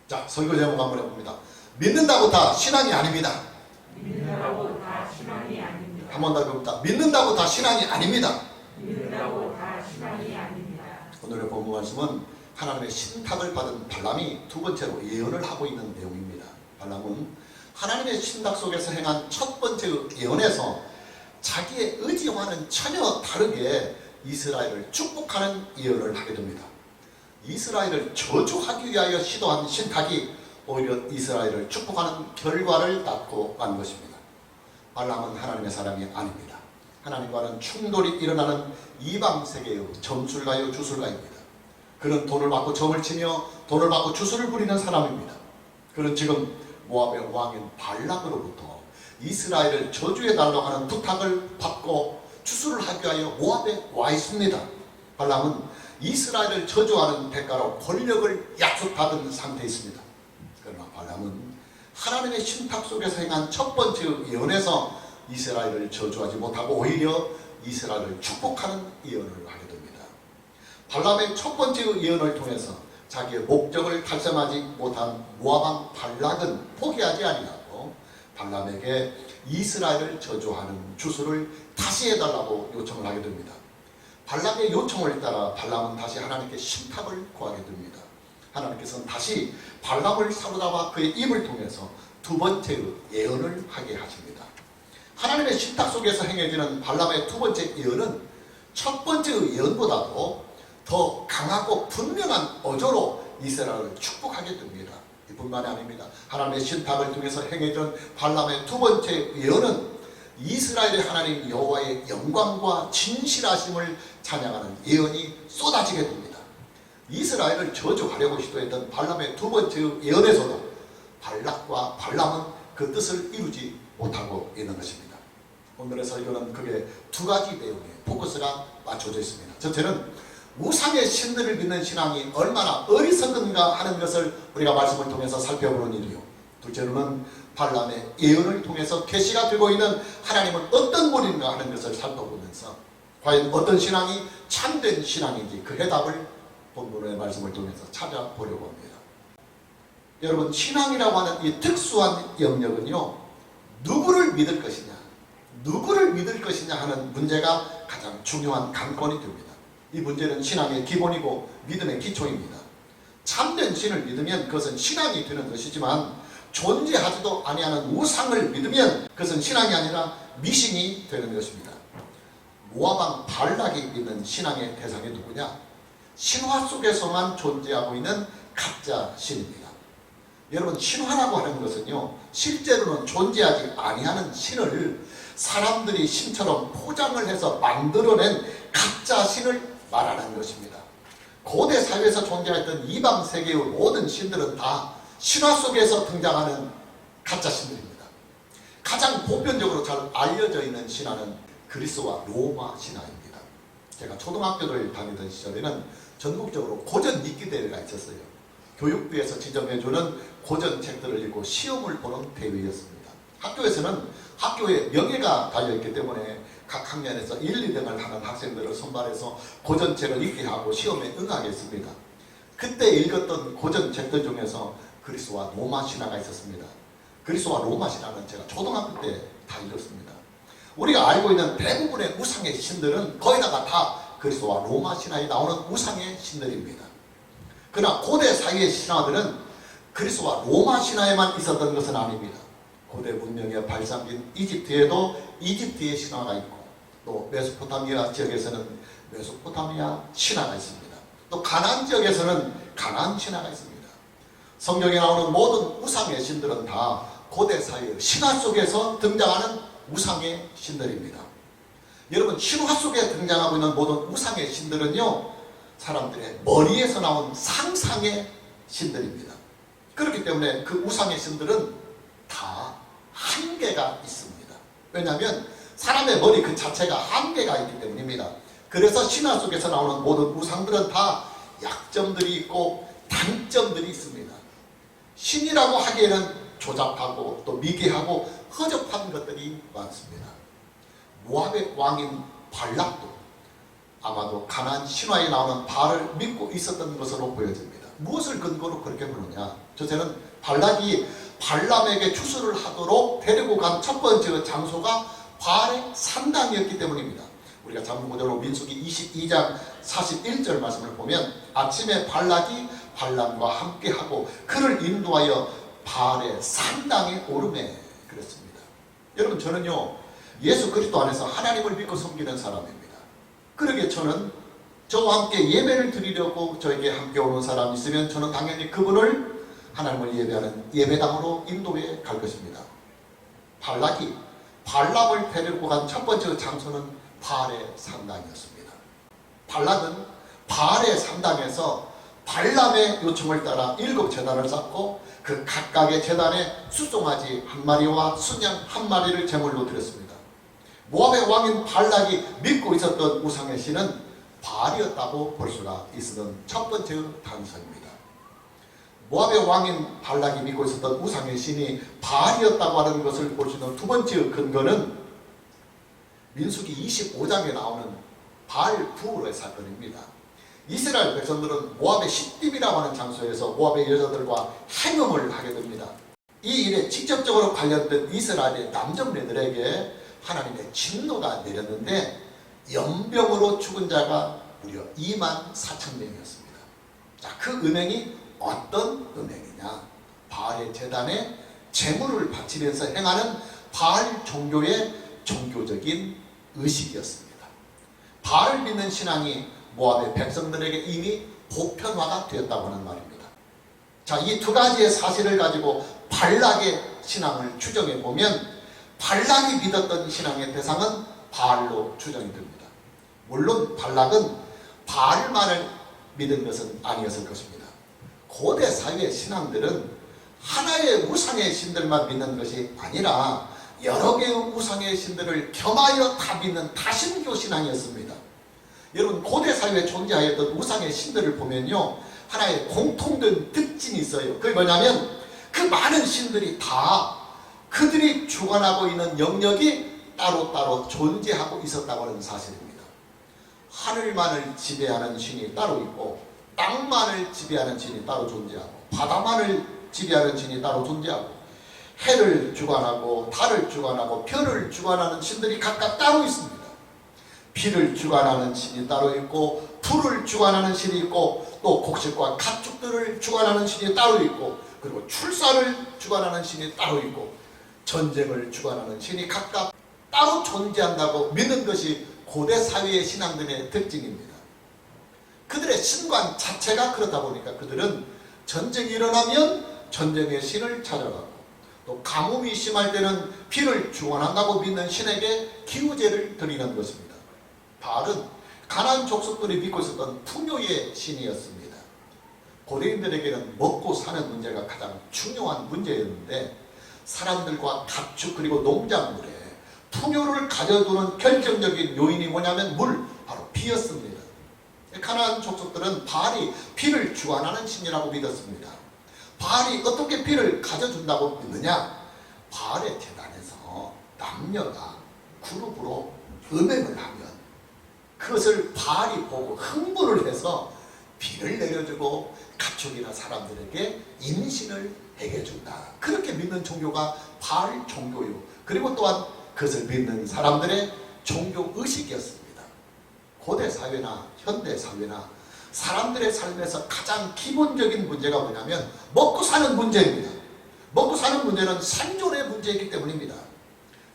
자, 설교 제목 한번 해봅니다. 믿는다고 다 신앙이 아닙니다. 믿는다고 다 신앙이 아닙니다. 한 번 더 해봅니다. 믿는다고 다 신앙이 아닙니다. 믿는다고 다 신앙이 아닙니다. 오늘의 본문 말씀은 하나님의 신탁을 받은 발람이 두 번째로 예언을 하고 있는 내용입니다. 발람은 하나님의 신탁 속에서 행한 첫 번째 예언에서 자기의 의지와는 전혀 다르게 이스라엘을 축복하는 예언을 하게 됩니다. 이스라엘을 저주하기 위하여 시도한 신탁이 오히려 이스라엘을 축복하는 결과를 낳고 만 것입니다. 발람은 하나님의 사람이 아닙니다. 하나님과는 충돌이 일어나는 이방세계의 점술가요 주술가입니다. 그는 돈을 받고 점을 치며 돈을 받고 주술을 부리는 사람입니다. 그는 지금 모압의 왕인 발락으로부터 이스라엘을 저주해달라고 하는 부탁을 받고 주술을 하기 위하여 모압에 와 있습니다. 발람은 이스라엘을 저주하는 대가로 권력을 약속받은 상태에 있습니다. 그러나 발람은 하나님의 신탁 속에서 행한 첫 번째 예언에서 이스라엘을 저주하지 못하고 오히려 이스라엘을 축복하는 예언을 하게 됩니다. 발람의 첫 번째 예언을 통해서 자기의 목적을 달성하지 못한 모압왕 발락은 포기하지 아니하고 발람에게 이스라엘을 저주하는 주술을 다시 해달라고 요청을 하게 됩니다. 발락의 요청을 따라 발람은 다시 하나님께 신탁을 구하게 됩니다. 하나님께서는 다시 발람을 사로잡아 그의 입을 통해서 두 번째 예언을 하게 하십니다. 하나님의 신탁 속에서 행해지는 발람의 두 번째 예언은 첫 번째 예언보다도 더 강하고 분명한 어조로 이스라엘을 축복하게 됩니다. 이뿐만이 아닙니다. 하나님의 신탁을 통해서 행해지는 발람의 두 번째 예언은 이스라엘의 하나님 여호와의 영광과 진실하심을 찬양하는 예언이 쏟아지게 됩니다. 이스라엘을 저주하려고 시도했던 발람의 두 번째 예언에서도 발락과 발람은 그 뜻을 이루지 못하고 있는 것입니다. 오늘의 설교는 그게 두 가지 내용에 포커스가 맞춰져 있습니다. 첫째는 우상의 신들을 믿는 신앙이 얼마나 어리석은가 하는 것을 우리가 말씀을 통해서 살펴보는 일이요. 둘째로는 발람의 예언을 통해서 계시가 되고 있는 하나님은 어떤 분인가 하는 것을 살펴보면서 과연 어떤 신앙이 참된 신앙인지 그 해답을 본문의 말씀을 통해서 찾아보려고 합니다. 여러분, 신앙이라고 하는 이 특수한 영역은요, 누구를 믿을 것이냐, 누구를 믿을 것이냐 하는 문제가 가장 중요한 관건이 됩니다. 이 문제는 신앙의 기본이고 믿음의 기초입니다. 참된 신을 믿으면 그것은 신앙이 되는 것이지만 존재하지도 아니하는 우상을 믿으면 그것은 신앙이 아니라 미신이 되는 것입니다. 모압왕 발락이 믿는 신앙의 대상이 누구냐? 신화 속에서만 존재하고 있는 가짜 신입니다. 여러분, 신화라고 하는 것은요, 실제로는 존재하지 아니하는 신을 사람들이 신처럼 포장을 해서 만들어낸 가짜 신을 말하는 것입니다. 고대 사회에서 존재했던 이방 세계의 모든 신들은 다 신화 속에서 등장하는 가짜 신들입니다. 가장 보편적으로 잘 알려져 있는 신화는 그리스와 로마 신화입니다. 제가 초등학교를 다니던 시절에는 전국적으로 고전 읽기 대회가 있었어요. 교육부에서 지정해주는 고전 책들을 읽고 시험을 보는 대회였습니다. 학교에서는 학교에 명예가 달려있기 때문에 각 학년에서 1, 2등을 하는 학생들을 선발해서 고전책을 읽게 하고 시험에 응하게 했습니다. 그때 읽었던 고전책들 중에서 그리스와 로마 신화가 있었습니다. 그리스와 로마 신화는 제가 초등학교 때 다 읽었습니다. 우리가 알고 있는 대부분의 우상의 신들은 거의 다 그리스와 로마 신화에 나오는 우상의 신들입니다. 그러나 고대 사회의 신화들은 그리스와 로마 신화에만 있었던 것은 아닙니다. 고대 문명의 발상지인 이집트에도 이집트의 신화가 있고, 또 메소포타미아 지역에서는 메소포타미아 신화가 있습니다. 또 가나안 지역에서는 가나안 신화가 있습니다. 성경에 나오는 모든 우상의 신들은 다 고대 사회의 신화 속에서 등장하는 우상의 신들입니다. 여러분, 신화 속에 등장하고 있는 모든 우상의 신들은요, 사람들의 머리에서 나온 상상의 신들입니다. 그렇기 때문에 그 우상의 신들은 다 한계가 있습니다. 왜냐하면 사람의 머리 그 자체가 한계가 있기 때문입니다. 그래서 신화 속에서 나오는 모든 우상들은 다 약점들이 있고 단점들이 있습니다. 신이라고 하기에는 조잡하고 또 미개하고 허접한 것들이 많습니다. 모압의 왕인 발락도 아마도 가나안 신화에 나오는 바알을 믿고 있었던 것으로 보여집니다. 무엇을 근거로 그렇게 부르냐? 저자는 발락이 발람에게 추수를 하도록 데리고 간 첫 번째 장소가 바알의 산당이었기 때문입니다. 우리가 잠언구절로 민수기 22장 41절 말씀을 보면 아침에 발락이 발람과 함께하고 그를 인도하여 바알의 산당에 오르매 그랬습니다. 여러분, 저는요 예수 그리스도 안에서 하나님을 믿고 섬기는 사람입니다. 그러기에 저는 저와 함께 예배를 드리려고 저에게 함께 오는 사람이 있으면 저는 당연히 그분을 하나님을 예배하는 예배당으로 인도해 갈 것입니다. 발락이 발람을 데리고 간 첫 번째 장소는 바알의 산당이었습니다. 발락은 바알의 산당에서 발람의 요청을 따라 7 제단을 쌓고 그 각각의 제단에 수송아지 1마리와 순양 1마리를 제물로 드렸습니다. 모압의 왕인 발락이 믿고 있었던 우상의 신은 바알이었다고 볼 수가 있었던 첫 번째 단서입니다. 모압의 왕인 발락이 믿고 있었던 우상의 신이 바알이었다고 하는 것을 볼 수 있는 두 번째 근거는 민수기 25장에 나오는 바알 부으로의 사건입니다. 이스라엘 백성들은 모압의 시딤이라고 하는 장소에서 모압의 여자들과 행음을 하게 됩니다. 이 일에 직접적으로 관련된 이스라엘의 남정네들에게 하나님의 진노가 내렸는데 연병으로 죽은 자가 무려 24,000명이었습니다. 자, 그 음행이 어떤 음행이냐? 바알의 제단에 제물을 바치면서 행하는 바알 종교의 종교적인 의식이었습니다. 바알을 믿는 신앙이 모압의 백성들에게 이미 보편화가 되었다고 하는 말입니다. 자, 이 두 가지의 사실을 가지고 발락의 신앙을 추정해 보면 발락이 믿었던 신앙의 대상은 바알로 추정이 됩니다. 물론 발락은 바알만을 믿은 것은 아니었을 것입니다. 고대 사회의 신앙들은 하나의 우상의 신들만 믿는 것이 아니라 여러 개의 우상의 신들을 겸하여 다 믿는 다신교 신앙이었습니다. 여러분, 고대 사회에 존재하였던 우상의 신들을 보면요 하나의 공통된 특징이 있어요. 그게 뭐냐면 그 많은 신들이 다 그들이 주관하고 있는 영역이 따로따로 존재하고 있었다고 하는 사실입니다. 하늘만을 지배하는 신이 따로 있고 땅만을 지배하는 신이 따로 존재하고 바다만을 지배하는 신이 따로 존재하고 해를 주관하고 달을 주관하고 별을 주관하는 신들이 각각 따로 있습니다. 비를 주관하는 신이 따로 있고 불을 주관하는 신이 있고 또 곡식과 가축들을 주관하는 신이 따로 있고 그리고 출산을 주관하는 신이 따로 있고 전쟁을 주관하는 신이 각각 따로 존재한다고 믿는 것이 고대 사회의 신앙들의 특징입니다. 그들의 신관 자체가 그렇다 보니까 그들은 전쟁이 일어나면 전쟁의 신을 찾아가고 또 가뭄이 심할 때는 비를 주관한다고 믿는 신에게 기우제를 드리는 것입니다. 바알은 가나안 족속들이 믿고 있었던 풍요의 신이었습니다. 고대인들에게는 먹고 사는 문제가 가장 중요한 문제였는데 사람들과 가축 그리고 농작물에 풍요를 가져두는 결정적인 요인이 뭐냐면 바로 비였습니다. 가나안 족속들은 바알이 비를 주관하는 신이라고 믿었습니다. 바알이 어떻게 비를 가져준다고 믿느냐? 바알의 제단에서 남녀가 그룹으로 음행을 하면 그것을 바알이 보고 흥분을 해서 비를 내려주고 가축이나 사람들에게 임신을 해준다. 그렇게 믿는 종교가 바알 종교요. 그리고 또한 그것을 믿는 사람들의 종교 의식이었습니다. 고대 사회나 현대 사회나 사람들의 삶에서 가장 기본적인 문제가 뭐냐면 먹고 사는 문제입니다. 먹고 사는 문제는 생존의 문제이기 때문입니다.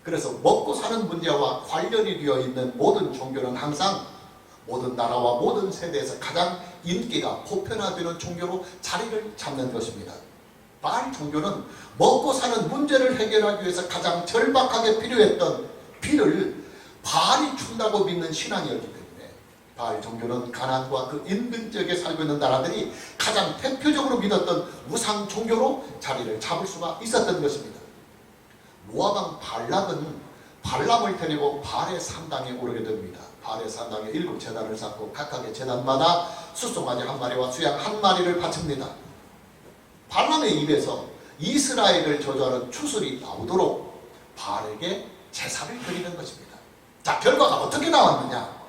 그래서 먹고 사는 문제와 관련이 되어 있는 모든 종교는 항상 모든 나라와 모든 세대에서 가장 인기가 보편화되는 종교로 자리를 잡는 것입니다. 바알 종교는 먹고 사는 문제를 해결하기 위해서 가장 절박하게 필요했던 비를 바알이 준다고 믿는 신앙이었기 때문에 바알 종교는 가나안과 그 인근 지역에 살고 있는 나라들이 가장 대표적으로 믿었던 우상 종교로 자리를 잡을 수가 있었던 것입니다. 모압왕 발락은 발람을 데리고 바알의 산당에 오르게 됩니다. 바알의 산당에 7 제단을 쌓고 각각의 제단마다 수송아지 1마리와 수양 1마리를 바칩니다. 발람의 입에서 이스라엘을 저주하는 추술이 나오도록 바알에게 제사를 드리는 것입니다. 자, 결과가 어떻게 나왔느냐?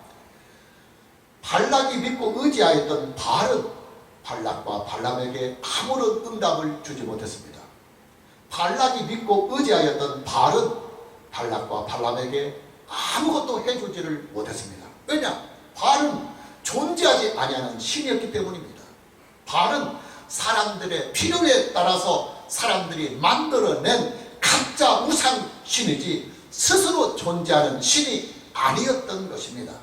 발락이 믿고 의지하였던 바알은 발락과 발람에게 아무런 응답을 주지 못했습니다. 발락이 믿고 의지하였던 발은 발락과 발람에게 아무것도 해주지를 못했습니다. 왜냐? 발은 존재하지 아니하는 신이었기 때문입니다. 발은 사람들의 필요에 따라서 사람들이 만들어낸 각자 우상 신이지 스스로 존재하는 신이 아니었던 것입니다.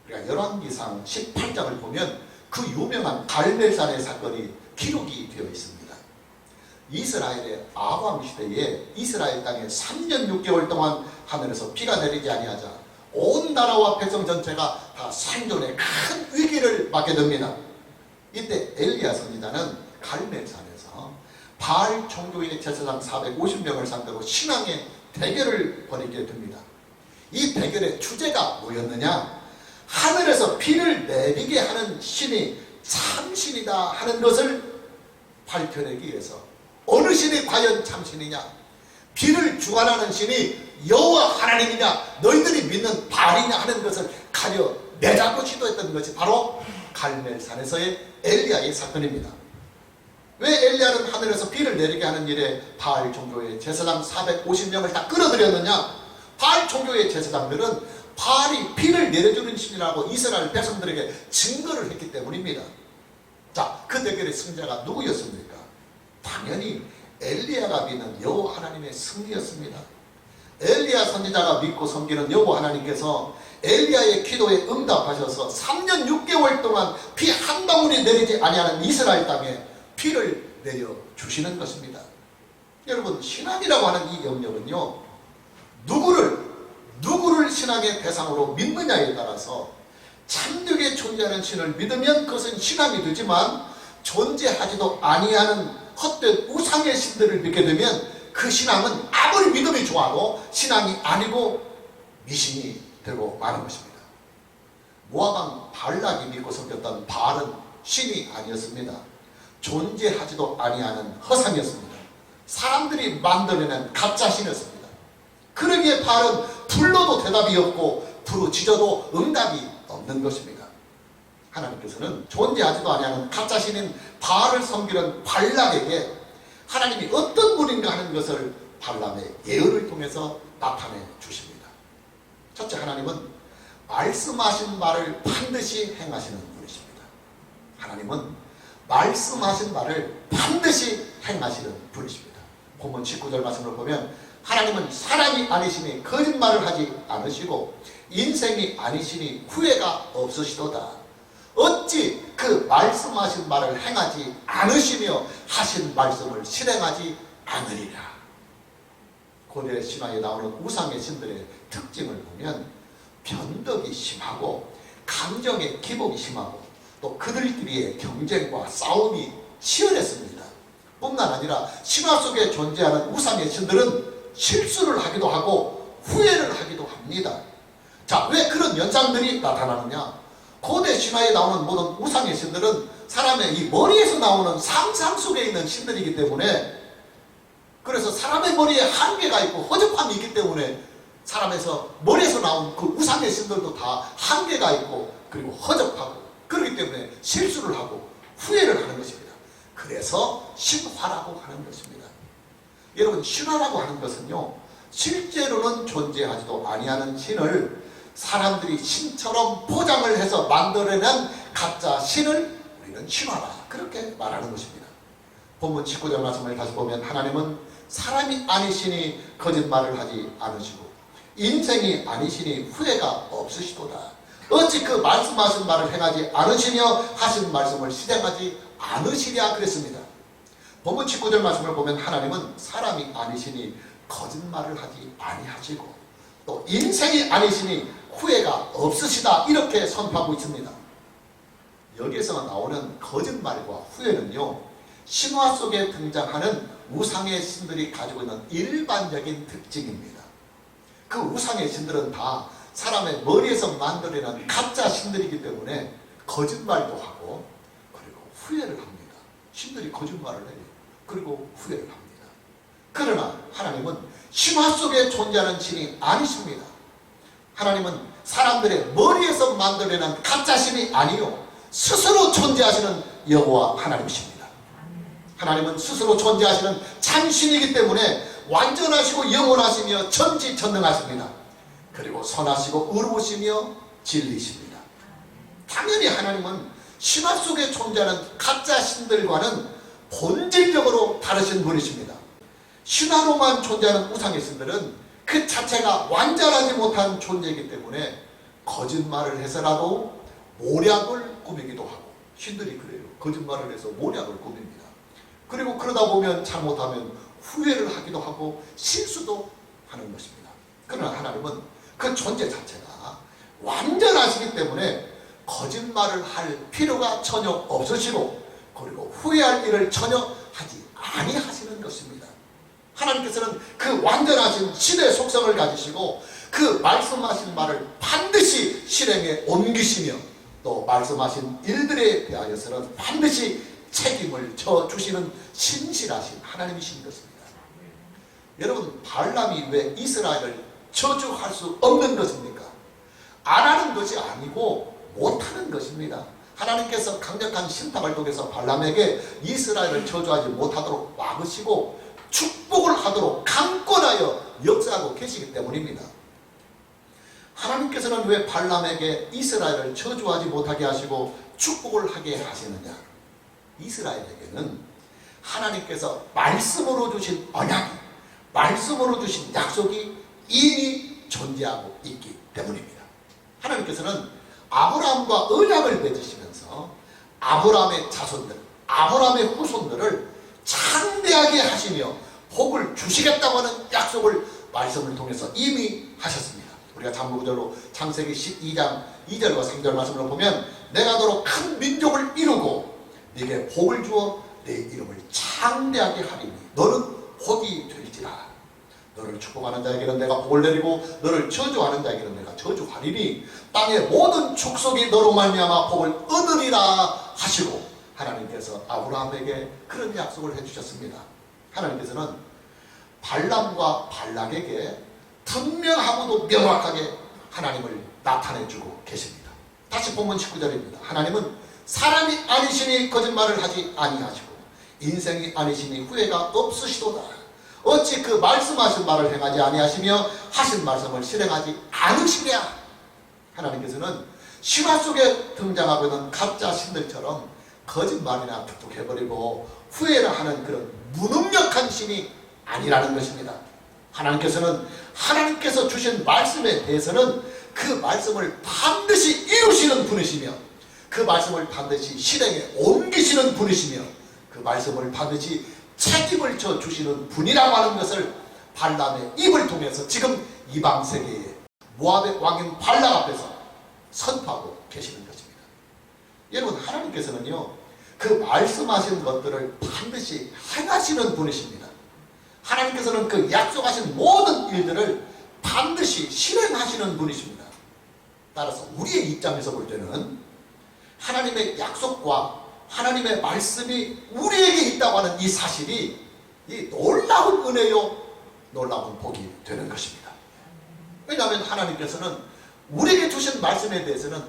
그러니까 열왕기상 18장을 보면 그 유명한 갈멜산의 사건이 기록이 되어 있습니다. 이스라엘의 아방 시대에 이스라엘 땅에 3년 6개월 동안 하늘에서 비가 내리지 아니하자 온 나라와 백성 전체가 다 생존의 큰 위기를 맞게 됩니다. 이때 엘리야 선지자는 갈멜산에서 바알 종교의 제사장 450명을 상대로 신앙의 대결을 벌이게 됩니다. 이 대결의 주제가 뭐였느냐? 하늘에서 비를 내리게 하는 신이 참신이다 하는 것을 밝혀내기 위해서 어느 신이 과연 참신이냐? 비를 주관하는 신이 여호와 하나님이냐 너희들이 믿는 바알이냐 하는 것을 가려 내잡고 시도했던 것이 바로 갈멜산에서의 엘리야의 사건입니다. 왜 엘리야는 하늘에서 비를 내리게 하는 일에 바알 종교의 제사장 450명을 다 끌어들였느냐? 바알 종교의 제사장들은 바알이 비를 내려주는 신이라고 이스라엘 백성들에게 증거를 했기 때문입니다. 자, 그 대결의 승자가 누구였습니까? 당연히 엘리야가 믿는 여호와 하나님의 승리였습니다. 엘리야 선지자가 믿고 섬기는 여호와 하나님께서 엘리야의 기도에 응답하셔서 3년 6개월 동안 비 한 방울이 내리지 아니하는 이스라엘 땅에 비를 내려주시는 것입니다. 여러분, 신앙이라고 하는 이 영역은요, 누구를 신앙의 대상으로 믿느냐에 따라서 참되게 존재하는 신을 믿으면 그것은 신앙이 되지만 존재하지도 아니하는 헛된 우상의 신들을 믿게 되면 그 신앙은 아무리 믿음이 좋아도 신앙이 아니고 미신이 되고 마는 것입니다. 모압왕 발락이 믿고 섬겼던 바알은 신이 아니었습니다. 존재하지도 아니하는 허상이었습니다. 사람들이 만들어낸 가짜 신이었습니다. 그러기에 바알은 불러도 대답이 없고 부르짖어도 응답이 없는 것입니다. 하나님께서는 존재하지도 아니하는 가짜 신인 바알을 섬기는 발락에게 하나님이 어떤 분인가 하는 것을 발람의 예언을 통해서 나타내 주십니다. 첫째, 하나님은 말씀하신 말을 반드시 행하시는 분이십니다. 하나님은 말씀하신 말을 반드시 행하시는 분이십니다. 본문 19절 말씀을 보면 하나님은 사람이 아니시니 거짓말을 하지 않으시고 인생이 아니시니 후회가 없으시도다. 어찌 그 말씀하신 말을 행하지 않으시며 하신 말씀을 실행하지 않으리라. 고대 신화에 나오는 우상의 신들의 특징을 보면 변덕이 심하고 감정의 기복이 심하고 또 그들끼리의 경쟁과 싸움이 치열했습니다. 뿐만 아니라 신화 속에 존재하는 우상의 신들은 실수를 하기도 하고 후회를 하기도 합니다. 자, 왜 그런 현상들이 나타나느냐? 고대 신화에 나오는 모든 우상의 신들은 사람의 이 머리에서 나오는 상상 속에 있는 신들이기 때문에, 그래서 사람의 머리에 한계가 있고 허접함이 있기 때문에 사람에서 머리에서 나온 그 우상의 신들도 다 한계가 있고 그리고 허접하고 그렇기 때문에 실수를 하고 후회를 하는 것입니다. 그래서 신화라고 하는 것입니다. 여러분, 신화라고 하는 것은요, 실제로는 존재하지도 아니하는 신을 사람들이 신처럼 포장을 해서 만들어낸 가짜 신을 우리는 신화라, 그렇게 말하는 것입니다. 본문 19절 말씀을 다시 보면 하나님은 사람이 아니시니 거짓말을 하지 않으시고 인생이 아니시니 후회가 없으시도다. 어찌 그 말씀하신 말을 행하지 않으시며 하신 말씀을 실행하지 않으시랴 그랬습니다. 본문 19절 말씀을 보면 하나님은 사람이 아니시니 거짓말을 하지 아니하시고 또 인생이 아니시니 후회가 없으시다, 이렇게 선포하고 있습니다. 여기에서 나오는 거짓말과 후회는요, 신화 속에 등장하는 우상의 신들이 가지고 있는 일반적인 특징입니다. 그 우상의 신들은 다 사람의 머리에서 만들어낸 가짜 신들이기 때문에 거짓말도 하고 그리고 후회를 합니다. 신들이 거짓말을 해요. 그리고 후회를 합니다. 그러나 하나님은 신화 속에 존재하는 신이 아니십니다. 하나님은 사람들의 머리에서 만들어낸 가짜 신이 아니요, 스스로 존재하시는 여호와 하나님이십니다. 하나님은 스스로 존재하시는 참신이기 때문에 완전하시고 영원하시며 전지전능하십니다. 그리고 선하시고 의로우시며 진리십니다. 당연히 하나님은 신화 속에 존재하는 가짜 신들과는 본질적으로 다르신 분이십니다. 신화로만 존재하는 우상의 신들은 그 자체가 완전하지 못한 존재이기 때문에 거짓말을 해서라도 모략을 꾸미기도 하고, 신들이 그래요. 거짓말을 해서 모략을 꾸밉니다. 그리고 그러다 보면 잘못하면 후회를 하기도 하고 실수도 하는 것입니다. 그러나 하나님은 그 존재 자체가 완전하시기 때문에 거짓말을 할 필요가 전혀 없으시고, 그리고 후회할 일을 전혀 하지 아니하시는 것입니다. 하나님께서는 그 완전하신 신의 속성을 가지시고 그 말씀하신 말을 반드시 실행에 옮기시며 또 말씀하신 일들에 대하여서는 반드시 책임을 져주시는 신실하신 하나님이신 것입니다. 여러분, 발람이 왜 이스라엘을 저주할 수 없는 것입니까? 안 하는 것이 아니고 못하는 것입니다. 하나님께서 강력한 심판을 통해서 발람에게 이스라엘을 저주하지 못하도록 막으시고 축복을 하도록 강권하여 역사하고 계시기 때문입니다. 하나님께서는 왜 발람에게 이스라엘을 저주하지 못하게 하시고 축복을 하게 하시느냐? 이스라엘에게는 하나님께서 말씀으로 주신 언약이, 말씀으로 주신 약속이 이미 존재하고 있기 때문입니다. 하나님께서는 아브라함과 언약을 맺으시면서 아브라함의 자손들, 아브라함의 후손들을 창대하게 하시며 복을 주시겠다고 하는 약속을 말씀을 통해서 이미 하셨습니다. 우리가 참고구절로 창세기 12장 2절과 3절 말씀을 보면 내가 너로 큰 민족을 이루고 네게 복을 주어 내 이름을 창대하게 하리니 너는 복이 될지라. 너를 축복하는 자에게는 내가 복을 내리고 너를 저주하는 자에게는 내가 저주하리니 땅의 모든 축복이 너로 말미암아 복을 얻으리라 하시고, 하나님께서 아브라함에게 그런 약속을 해주셨습니다. 하나님께서는 발람과 발락에게 분명하고도 명확하게 하나님을 나타내주고 계십니다. 다시 본문 19절입니다. 하나님은 사람이 아니시니 거짓말을 하지 아니하시고 인생이 아니시니 후회가 없으시도다. 어찌 그 말씀하신 말을 행하지 아니하시며 하신 말씀을 실행하지 않으시랴. 하나님께서는 신화 속에 등장하고 있는 가짜 신들처럼 거짓말이나 툭툭 해버리고 후회를 하는 그런 무능력한 신이 아니라는 것입니다. 하나님께서는 하나님께서 주신 말씀에 대해서는 그 말씀을 반드시 이루시는 분이시며 그 말씀을 반드시 실행에 옮기시는 분이시며 그 말씀을 반드시 책임을 져 주시는 분이라고 하는 것을 발람의 입을 통해서 지금 이방 세계의 모압의 왕인 발람 앞에서 선포하고 계시는 것입니다. 여러분, 하나님께서는요 그 말씀하신 것들을 반드시 행하시는 분이십니다. 하나님께서는 그 약속하신 모든 일들을 반드시 실행하시는 분이십니다. 따라서 우리의 입장에서 볼 때는 하나님의 약속과 하나님의 말씀이 우리에게 있다고 하는 이 사실이 이 놀라운 은혜요, 놀라운 복이 되는 것입니다. 왜냐하면 하나님께서는 우리에게 주신 말씀에 대해서는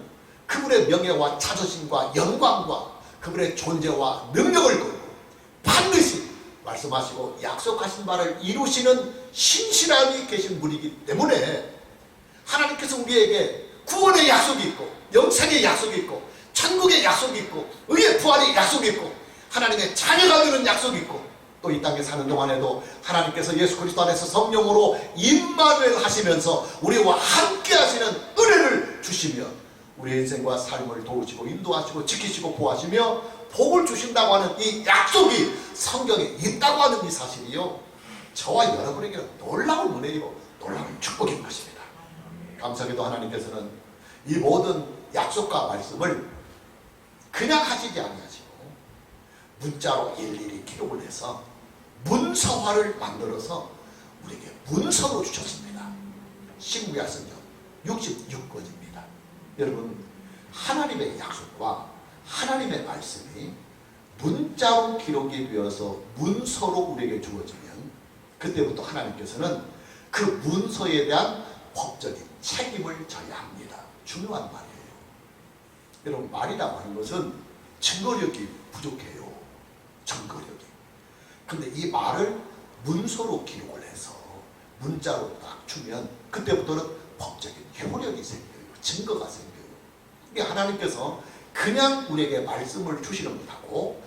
그분의 명예와 자존심과 영광과 그분의 존재와 능력을 걸고 반드시 말씀하시고 약속하신 바를 이루시는 신실함이 계신 분이기 때문에 하나님께서 우리에게 구원의 약속이 있고 영생의 약속이 있고 천국의 약속이 있고 의의 부활의 약속이 있고 하나님의 자녀가 되는 약속이 있고 또 이 땅에 사는 동안에도 하나님께서 예수 그리스도 안에서 성령으로 임마누엘 하시면서 우리와 함께 하시는 은혜를 주시며 우리 인생과 삶을 도우시고 인도하시고 지키시고 보호하시며 복을 주신다고 하는 이 약속이 성경에 있다고 하는 이 사실이요, 저와 여러분에게는 놀라운 은혜이고 놀라운 축복인 것입니다. 감사하게도 하나님께서는 이 모든 약속과 말씀을 그냥 하시지 아니하시고 문자로 일일이 기록을 해서 문서화를 만들어서 우리에게 문서로 주셨습니다. 신구약 성경 66권입니다. 여러분, 하나님의 약속과 하나님의 말씀이 문자로 기록이 되어서 문서로 우리에게 주어지면 그때부터 하나님께서는 그 문서에 대한 법적인 책임을 져야 합니다. 중요한 말이에요. 여러분, 말이라고 하는 것은 증거력이 부족해요. 증거력이. 근데 이 말을 문서로 기록을 해서 문자로 딱 주면 그때부터는 법적인 효력이 생겨요. 증거가 생겨요. 이게 하나님께서 그냥 우리에게 말씀을 주시는 것하고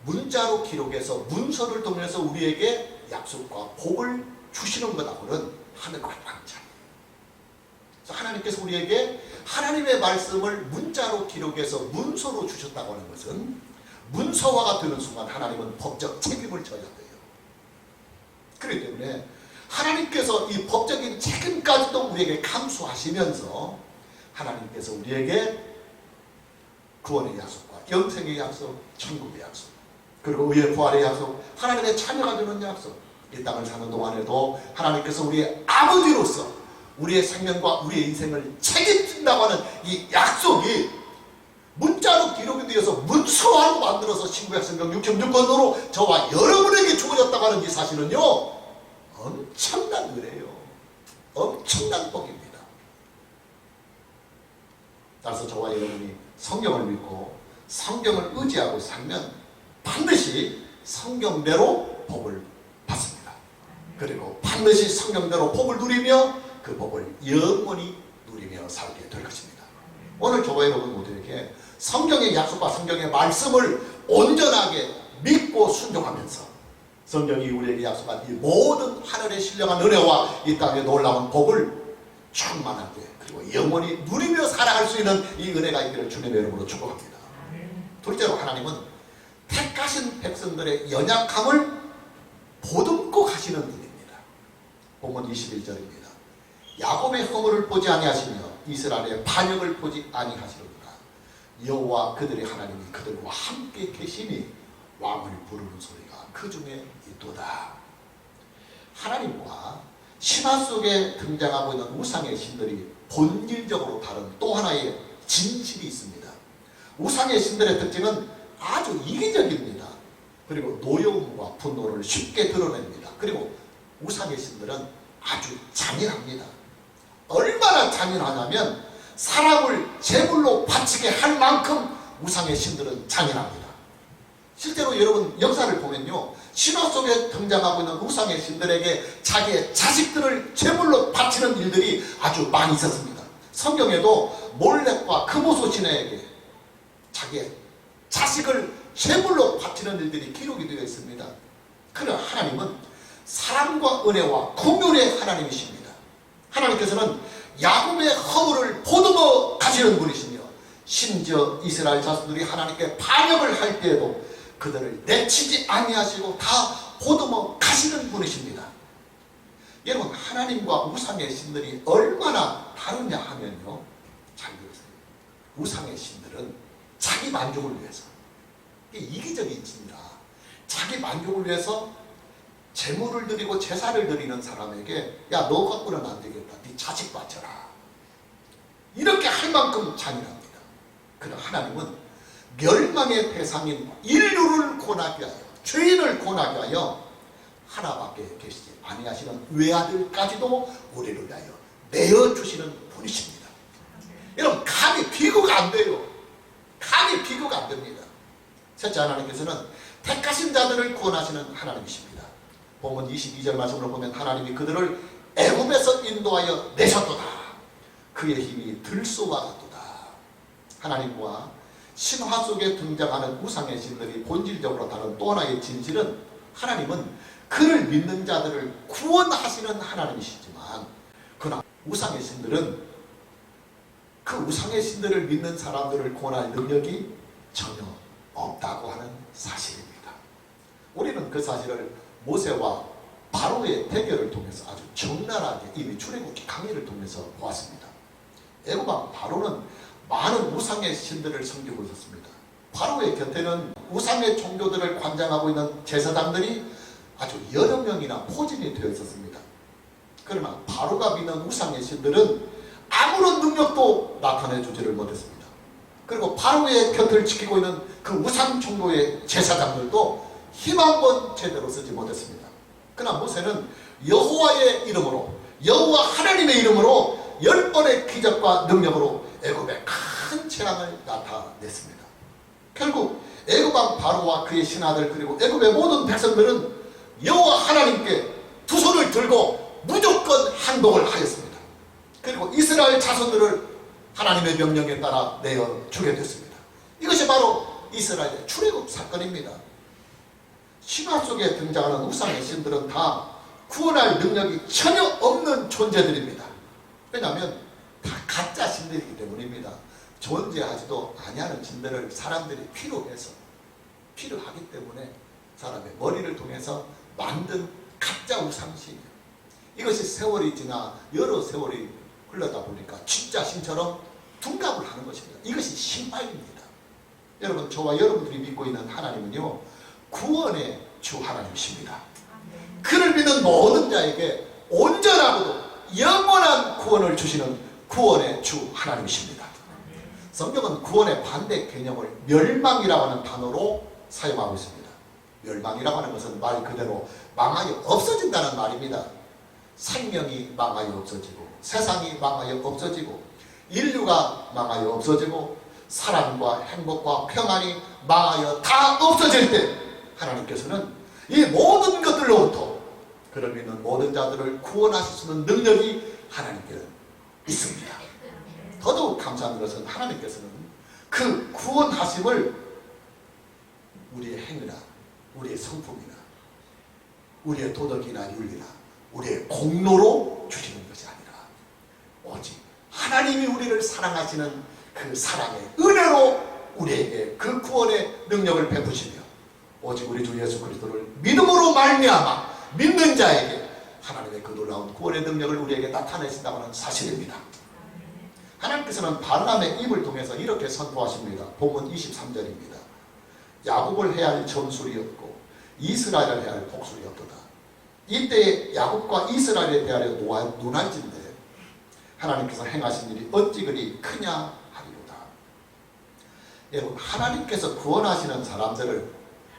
문자로 기록해서 문서를 통해서 우리에게 약속과 복을 주시는 것하고는 하늘과 땅 차이. 그래서 하나님께서 우리에게 하나님의 말씀을 문자로 기록해서 문서로 주셨다고 하는 것은 문서화가 되는 순간 하나님은 법적 책임을 져야 돼요. 그렇기 때문에 하나님께서 이 법적인 책임까지도 우리에게 감수하시면서 하나님께서 우리에게 구원의 약속과 영생의 약속, 천국의 약속, 그리고 의의 부활의 약속, 하나님의 자녀가 되는 약속, 이 땅을 사는 동안에도 하나님께서 우리의 아버지로서 우리의 생명과 우리의 인생을 책임진다고 하는 이 약속이 문자로 기록이 되어서 문서화로 만들어서 신구약 성경 66권으로 저와 여러분에게 주어졌다고 하는 이 사실은요, 엄청난 은혜예요. 엄청난 복입니다. 따라서 저와 여러분이 성경을 믿고 성경을 의지하고 살면 반드시 성경대로 복을 받습니다. 그리고 반드시 성경대로 복을 누리며 그 복을 영원히 누리며 살게 될 것입니다. 오늘 저와 여러분 모두에게 성경의 약속과 성경의 말씀을 온전하게 믿고 순종하면서 성경이 우리에게 약속한 이 모든 하늘의 신령한 은혜와 이 땅의 놀라운 복을 충만하게 그리고 영원히 누리며 살아갈 수 있는 이 은혜가 있기를 주님의 이름으로 축복합니다. 둘째로 하나님은 택하신 백성들의 연약함을 보듬고 가시는 분입니다. 본문 21절입니다. 야곱의 허물을 보지 아니하시며 이스라엘의 반역을 보지 아니하시려니와 여호와 그들의 하나님이 그들과 함께 계시니 왕을 부르는 소리가 그 중에 있도다. 하나님과 신화 속에 등장하고 있는 우상의 신들이 본질적으로 다른 또 하나의 진실이 있습니다. 우상의 신들의 특징은 아주 이기적입니다. 그리고 노여움과 분노를 쉽게 드러냅니다. 그리고 우상의 신들은 아주 잔인합니다. 얼마나 잔인하냐면 사람을 제물로 바치게 할 만큼 우상의 신들은 잔인합니다. 실제로 여러분 역사를 보면요, 신화 속에 등장하고 있는 우상의 신들에게 자기의 자식들을 제물로 바치는 일들이 아주 많이 있었습니다. 성경에도 몰렉과 금오소 신에게 자기의 자식을 제물로 바치는 일들이 기록이 되어 있습니다. 그러나 하나님은 사랑과 은혜와 긍휼의 하나님이십니다. 하나님께서는 야곱의 허물을 보듬어 가시는 분이시며 심지어 이스라엘 자손들이 하나님께 반역을 할 때에도 그들을 내치지 아니하시고 다 보듬어 가시는 분이십니다. 여러분, 하나님과 우상의 신들이 얼마나 다르냐 하면요, 잘 들으세요. 우상의 신들은 자기 만족을 위해서, 이기적인 신이라 자기 만족을 위해서 제물을 드리고 제사를 드리는 사람에게 야, 너 갖고는 안 되겠다, 네 자식 바쳐라, 이렇게 할 만큼 잔인합니다. 그러나 하나님은 멸망의 대상인 인류를 고나게 하여, 죄인을 고나게 하여 하나밖에 계시지 아니하시는 외아들까지도 우리를 위하여 내어주시는 분이십니다. 여러분, 감히 비교가 안 돼요. 감히 비교가 안 됩니다. 셋째, 하나님께서는 택하신 자들을 구원하시는 하나님이십니다. 본문 22절 말씀으로 보면 하나님이 그들을 애굽에서 인도하여 내셨도다. 그의 힘이 들소와 같도다. 하나님과 신화 속에 등장하는 우상의 신들이 본질적으로 다른 또 하나의 진실은 하나님은 그를 믿는 자들을 구원하시는 하나님이시지만, 그러나 우상의 신들은 그 우상의 신들을 믿는 사람들을 구원할 능력이 전혀 없다고 하는 사실입니다. 우리는 그 사실을 모세와 바로의 대결을 통해서 아주 적나라하게 이미 출애굽기 강의를 통해서 보았습니다. 애굽 왕 바로는 많은 우상의 신들을 섬기고 있었습니다. 바로의 곁에는 우상의 종교들을 관장하고 있는 제사장들이 아주 여러 명이나 포진이 되어 있었습니다. 그러나 바로가 믿는 우상의 신들은 아무런 능력도 나타내주지를 못했습니다. 그리고 바로의 곁을 지키고 있는 그 우상 종교의 제사장들도 힘 한 번 제대로 쓰지 못했습니다. 그러나 모세는 여호와의 이름으로, 여호와 하나님의 이름으로 10번의 기적과 능력으로 애굽에 큰 재앙을 나타냈습니다. 결국 애굽 왕 바로와 그의 신하들 그리고 애굽의 모든 백성들은 여호와 하나님께 두 손을 들고 무조건 항복을 하였습니다. 그리고 이스라엘 자손들을 하나님의 명령에 따라 내어 주게 됐습니다. 이것이 바로 이스라엘의 출애굽 사건입니다. 신화 속에 등장하는 우상의 신들은 다 구원할 능력이 전혀 없는 존재들입니다. 왜냐하면 다 가짜 신들이기 때문입니다. 존재하지도 아니하는 신들을 사람들이 필요하기 때문에 사람의 머리를 통해서 만든 가짜 우상신이에요. 이것이 세월이 지나 여러 세월이 흘러다 보니까 진짜 신처럼 둔갑을 하는 것입니다. 이것이 신파입니다. 여러분, 저와 여러분들이 믿고 있는 하나님은요, 구원의 주 하나님이십니다. 그를 믿는 모든 자에게 온전하고도 영원한 구원을 주시는 구원의 주 하나님이십니다. 성경은 구원의 반대 개념을 멸망이라고 하는 단어로 사용하고 있습니다. 멸망이라고 하는 것은 말 그대로 망하여 없어진다는 말입니다. 생명이 망하여 없어지고, 세상이 망하여 없어지고, 인류가 망하여 없어지고, 사랑과 행복과 평안이 망하여 다 없어질 때 하나님께서는 이 모든 것들로부터 그를 믿는 모든 자들을 구원하실 수 있는 능력이 하나님께는 있습니다. 더더욱 감사한 것은 하나님께서는 그 구원하심을 우리의 행위나 우리의 성품이나 우리의 도덕이나 윤리나 우리의 공로로 주시는 것이 아니라 오직 하나님이 우리를 사랑하시는 그 사랑의 은혜로 우리에게 그 구원의 능력을 베푸시며 오직 우리 주 예수 그리스도를 믿음으로 말미암아 믿는 자에게 하나님의 그 놀라운 구원의 능력을 우리에게 나타내신다고 하는 사실입니다. 하나님께서는 발람의 입을 통해서 이렇게 선포하십니다. 본문 23절입니다. 야곱을 해야 할 점술이었고 이스라엘을 해야 할 복술이었도다. 이때 야곱과 이스라엘에 대하여 논할진대 하나님께서 행하신 일이 어찌 그리 크냐 하리로다. 여러분, 하나님께서 구원하시는 사람들을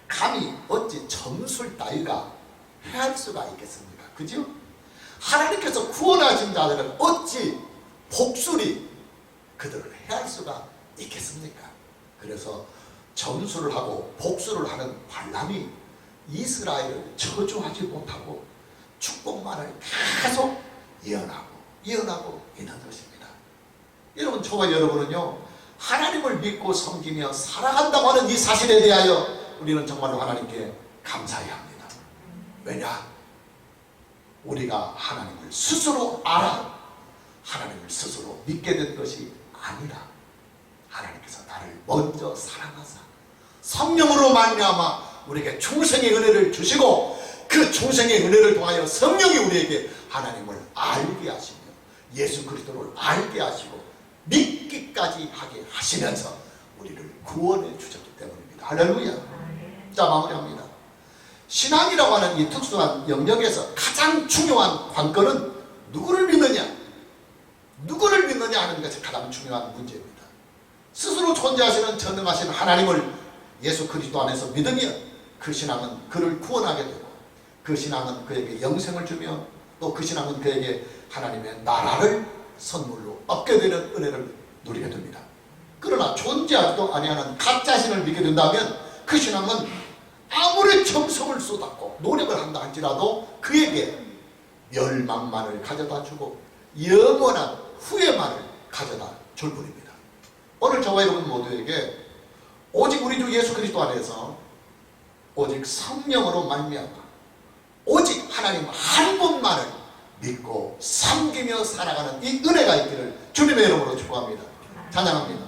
감히 어찌 점술 따위가 해할 수가 있겠습니까? 그죠? 하나님께서 구원하신 자들은 어찌 복술이 그들을 해할 수가 있겠습니까? 그래서 점술을 하고 복술을 하는 발람이 이스라엘을 저주하지 못하고 축복만을 계속 예언하고 있는 것입니다. 여러분, 저와 여러분은요, 하나님을 믿고 섬기며 살아간다고 하는 이 사실에 대하여 우리는 정말로 하나님께 감사해야 합니다. 왜냐? 우리가 하나님을 스스로 알아 하나님을 스스로 믿게 된 것이 아니라 하나님께서 나를 먼저 사랑하사 성령으로 말미암아 우리에게 중생의 은혜를 주시고 그 중생의 은혜를 통하여 성령이 우리에게 하나님을 알게 하시며 예수 그리스도를 알게 하시고 믿기까지 하게 하시면서 우리를 구원해 주셨기 때문입니다. 할렐루야. 자, 마무리합니다. 신앙이라고 하는 이 특수한 영역에서 가장 중요한 관건은 누구를 믿느냐 하는 것이 가장 중요한 문제입니다. 스스로 존재하시는 전능하신 하나님을 예수 그리스도 안에서 믿으면 그 신앙은 그를 구원하게 되고 그 신앙은 그에게 영생을 주며 또 그 신앙은 그에게 하나님의 나라를 선물로 얻게 되는 은혜를 누리게 됩니다. 그러나 존재하지도 아니하는 가짜 신을 믿게 된다면 그 신앙은 아무리 정성을 쏟았고 노력을 한다 할지라도 그에게 멸망만을 가져다 주고 영원한 후회만을 가져다 줄 뿐입니다. 오늘 저와 여러분 모두에게 오직 우리 주 예수 그리스도 안에서 오직 성령으로 말미암아 오직 하나님 한 분만을 믿고 섬기며 살아가는 이 은혜가 있기를 주님의 이름으로 축복합니다. 찬양합니다.